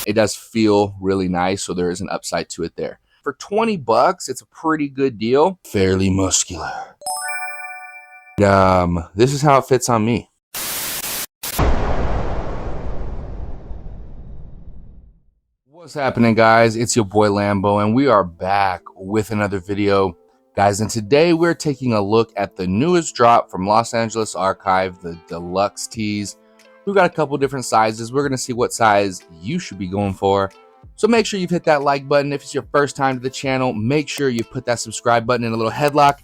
it does feel really nice, so there is an upside to it there. For 20 bucks, it's a pretty good deal. Fairly muscular. This is how it fits on me. What's happening, guys? It's your boy Lambo, and we are back with another video, guys. And today we're taking a look at the newest drop from Los Angeles Archive, the deluxe tees. We've got a couple different sizes. We're gonna see what size you should be going for. So make sure you've hit that like button. If it's your first time to the channel, make sure you put that subscribe button in a little headlock,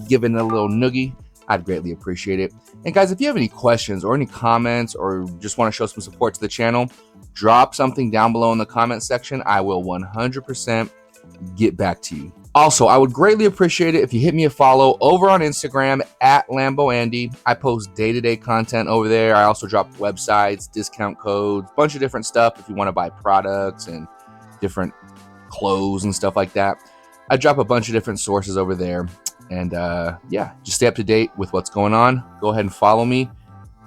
give it a little noogie. I'd greatly appreciate it. And guys, if you have any questions or any comments or just want to show some support to the channel, drop something down below in the comment section. I will 100% get back to you. Also, I would greatly appreciate it if you hit me a follow over on Instagram at LamboAndy. I post day-to-day content over there. I also drop websites, discount codes, a bunch of different stuff if you want to buy products and different clothes and stuff like that. I drop a bunch of different sources over there. And yeah, just stay up to date with what's going on. Go ahead and follow me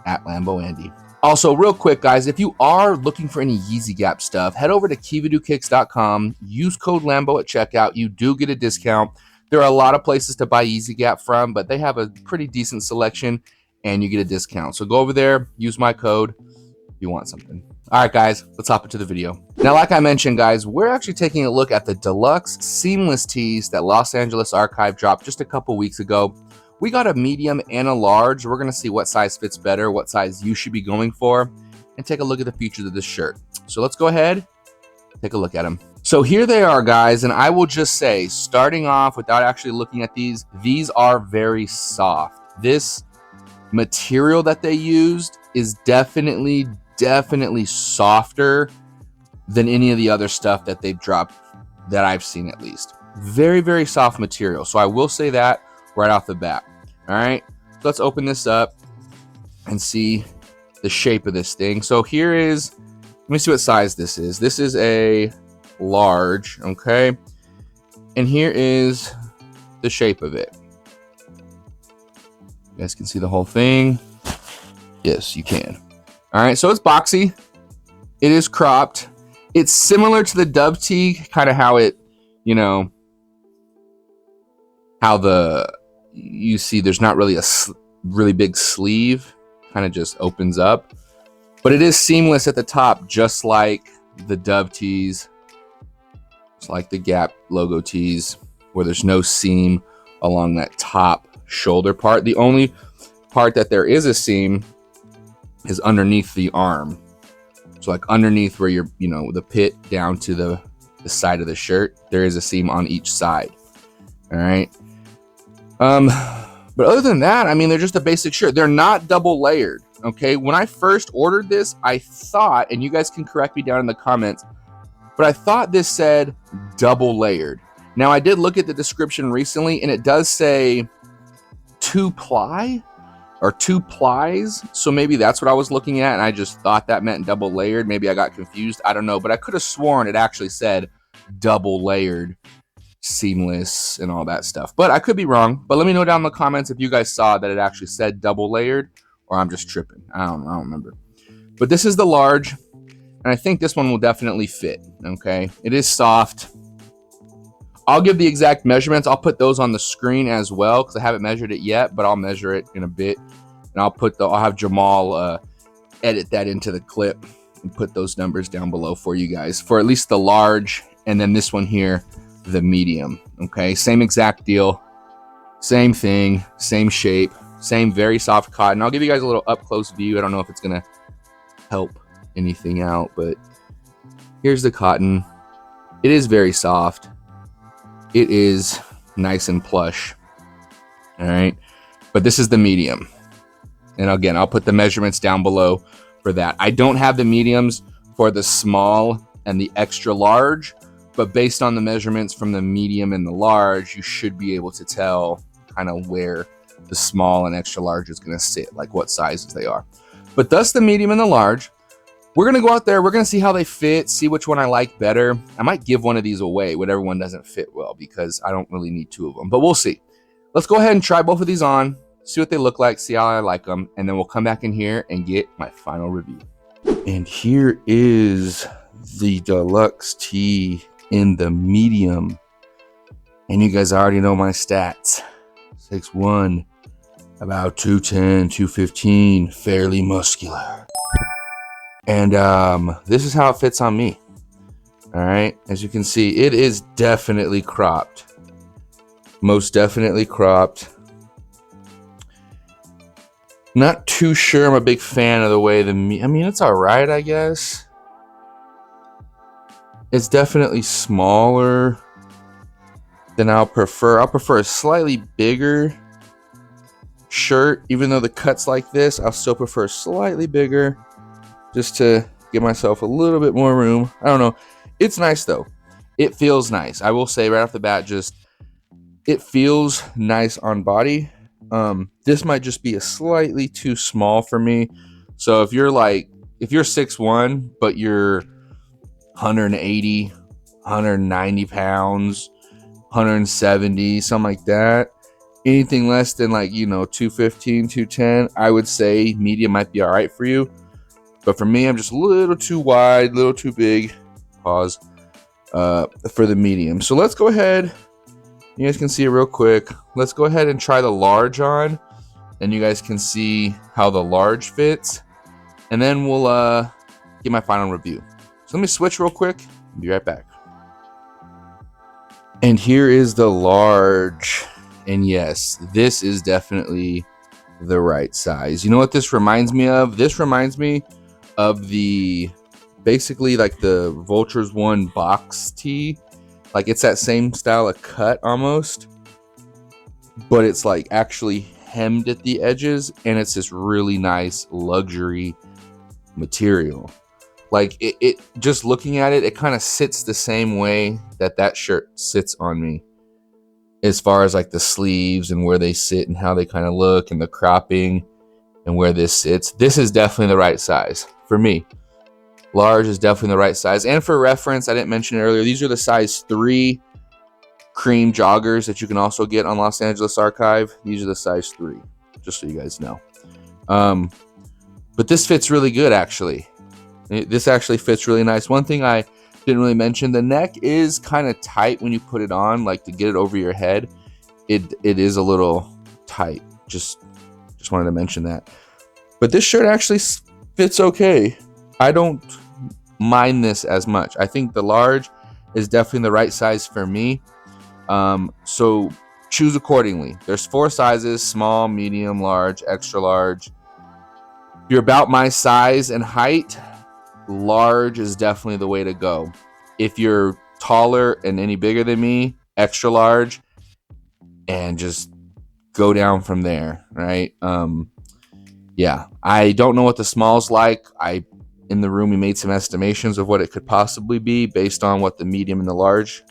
at LamboAndy. Also, real quick, guys, if you are looking for any Yeezy Gap stuff, head over to KiViDoKicks.com. Use code Lambo at checkout. You do get a discount. There are a lot of places to buy Yeezy Gap from, but they have a pretty decent selection, and you get a discount. So go over there, use my code if you want something. All right, guys, let's hop into the video. Now, like I mentioned, guys, we're actually taking a look at the deluxe seamless tees that Los Angeles Archive dropped just a couple weeks ago. We got a medium and a large. We're going to see what size fits better, what size you should be going for, and take a look at the features of this shirt. So let's go ahead, take a look at them. So here they are, guys, and I will just say, starting off without actually looking at these are very soft. This material that they used is definitely softer than any of the other stuff that they've dropped that I've seen, at least. Very soft material. So I will say that right off the bat. All right, so let's open this up and see the shape of this thing. So here is, let me see what size this is. This is a large, okay? And here is the shape of it. You guys can see the whole thing. Yes, you can. All right, so it's boxy. It is cropped. It's similar to the Dove tee, kind of how it, you know, how you see there's not really a really big sleeve, kind of just opens up. But it is seamless at the top, just like the Dove tees. It's like the Gap logo tees, where there's no seam along that top shoulder part. The only part that there is a seam is underneath the arm. So like underneath where you're, you know, the pit down to the side of the shirt, there is a seam on each side. All right. But other than that, I mean, they're just a basic shirt. They're not double layered. Okay. When I first ordered this, I thought, and you guys can correct me down in the comments, but I thought this said double layered. Now I did look at the description recently, and it does say 2-ply. Or 2 plies, so maybe that's what I was looking at, and I just thought that meant double layered. Maybe I got confused, I don't know, but I could have sworn it actually said double layered, seamless, and all that stuff, but I could be wrong. But let me know down in the comments if you guys saw that it actually said double layered, or I'm just tripping. I don't remember. But this is the large, and I think this one will definitely fit. Okay, it is soft. I'll give the exact measurements. I'll put those on the screen as well, because I haven't measured it yet, but I'll measure it in a bit. And I'll have Jamal edit that into the clip and put those numbers down below for you guys, for at least the large, and then this one here, the medium. Okay, same exact deal, same thing, same shape, same very soft cotton. I'll give you guys a little up close view. I don't know if it's gonna help anything out, but here's the cotton. It is very soft. It is nice and plush. All right, but this is the medium, and again, I'll put the measurements down below for that. I don't have the mediums for the small and the extra large, but based on the measurements from the medium and the large, you should be able to tell kind of where the small and extra large is going to sit, like what sizes they are. But thus the medium and the large. We're going to go out there. We're going to see how they fit, see which one I like better. I might give one of these away, whatever one doesn't fit well, because I don't really need 2 of them, but we'll see. Let's go ahead and try both of these on, see what they look like, see how I like them, and then we'll come back in here and get my final review. And here is the deluxe tee in the medium. And you guys already know my stats. 6'1", about 210, 215, fairly muscular. And this is how it fits on me. All right, as you can see, it is definitely cropped. Most definitely cropped. Not too sure I'm a big fan of the way I mean, it's all right, I guess. It's definitely smaller than I'll prefer. I'll prefer a slightly bigger shirt. Even though the cut's like this, I'll still prefer slightly bigger just to give myself a little bit more room. I don't know. It's nice though. It feels nice. I will say right off the bat, just it feels nice on body. This might just be a slightly too small for me. So if you're 6'1", but you're 180, 190 pounds, 170, something like that, anything less than 215, 210, I would say medium might be all right for you. But for me, I'm just a little too wide, a little too big, pause, for the medium. So let's go ahead. You guys can see it real quick. Let's go ahead and try the large on, and you guys can see how the large fits. And then we'll get my final review. So let me switch real quick. I'll be right back. And here is the large. And yes, this is definitely the right size. You know what this reminds me of? This reminds me of basically like the Vultures One box tee. Like it's that same style of cut almost, but it's like actually hemmed at the edges, and it's this really nice luxury material. Like it just looking at it, it kind of sits the same way that shirt sits on me, as far as like the sleeves and where they sit and how they kind of look and the cropping and where this sits. This is definitely the right size for me. Large is definitely the right size. And for reference, I didn't mention it earlier, these are the size 3 cream joggers that you can also get on Los Angeles Archive. These are the size 3, just so you guys know. But this fits really good, actually. This actually fits really nice. One thing I didn't really mention, the neck is kind of tight when you put it on, like to get it over your head. It is a little tight. Just wanted to mention that. But this shirt actually fits okay. I don't mind this as much. I think the large is definitely the right size for me. So choose accordingly. There's 4 sizes: small, medium, large, extra large. If you're about my size and height, large is definitely the way to go. If you're taller and any bigger than me, extra large, and just go down from there, right? Yeah, I don't know what the small's like. In the room, we made some estimations of what it could possibly be based on what the medium and the large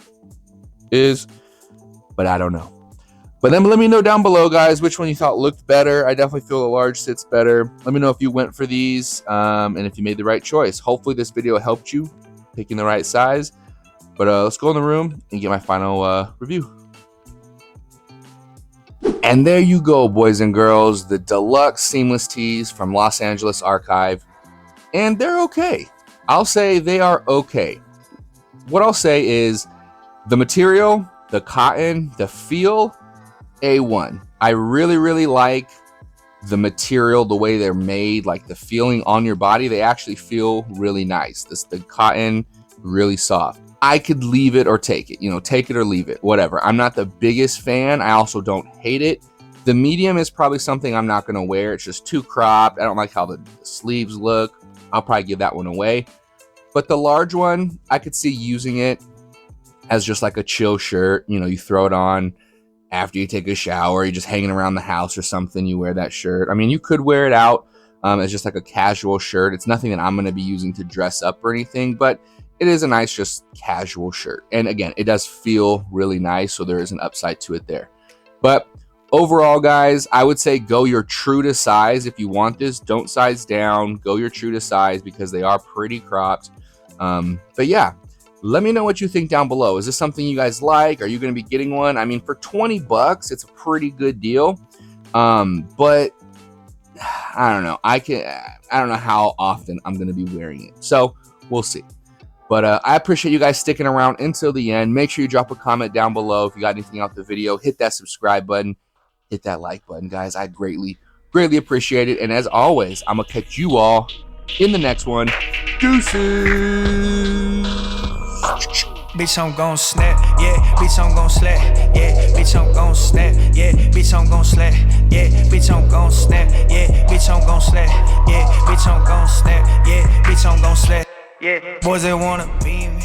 is, but I don't know. But then let me know down below, guys, which one you thought looked better. I definitely feel the large sits better. Let me know if you went for these and if you made the right choice. Hopefully this video helped you picking the right size. But let's go in the room and get my final review. And there you go, boys and girls, the deluxe seamless tees from Los Angeles Archive. And they're okay. I'll say they are okay. What I'll say is the material, the cotton, the feel, A1. I really, really like the material, the way they're made, like the feeling on your body. They actually feel really nice. The cotton, really soft. I could leave it or take it, take it or leave it, whatever. I'm not the biggest fan. I also don't hate it. The medium is probably something I'm not going to wear. It's just too cropped. I don't like how the sleeves look. I'll probably give that one away. But the large one, I could see using it as just like a chill shirt. You throw it on after you take a shower, you're just hanging around the house or something, you wear that shirt. I mean, you could wear it out as just like a casual shirt. It's nothing that I'm going to be using to dress up or anything, but it is a nice, just casual shirt. And again, it does feel really nice, so there is an upside to it there. But overall, guys, I would say go your true to size. If you want this, don't size down. Go your true to size because they are pretty cropped. But yeah, let me know what you think down below. Is this something you guys like? Are you going to be getting one? I mean, for 20 bucks, it's a pretty good deal. But I don't know. I don't know how often I'm going to be wearing it. So we'll see. But I appreciate you guys sticking around until the end. Make sure you drop a comment down below if you got anything out the video. Hit that subscribe button. Hit that like button, guys. I greatly appreciate it. And as always, I'm going to catch you all in the next one. Deuces. Bitch, I'm gon' snap, yeah, bitch, I'm gon' slap, yeah, bitch, I'm gon' snap, yeah, bitch, I'm gon' slap, yeah, bitch, I'm gon' snap, yeah, bitch, I'm gon' slap, yeah, bitch, I'm gon' snap, yeah, bitch, I'm gon' slap, yeah. Boys that wanna be me,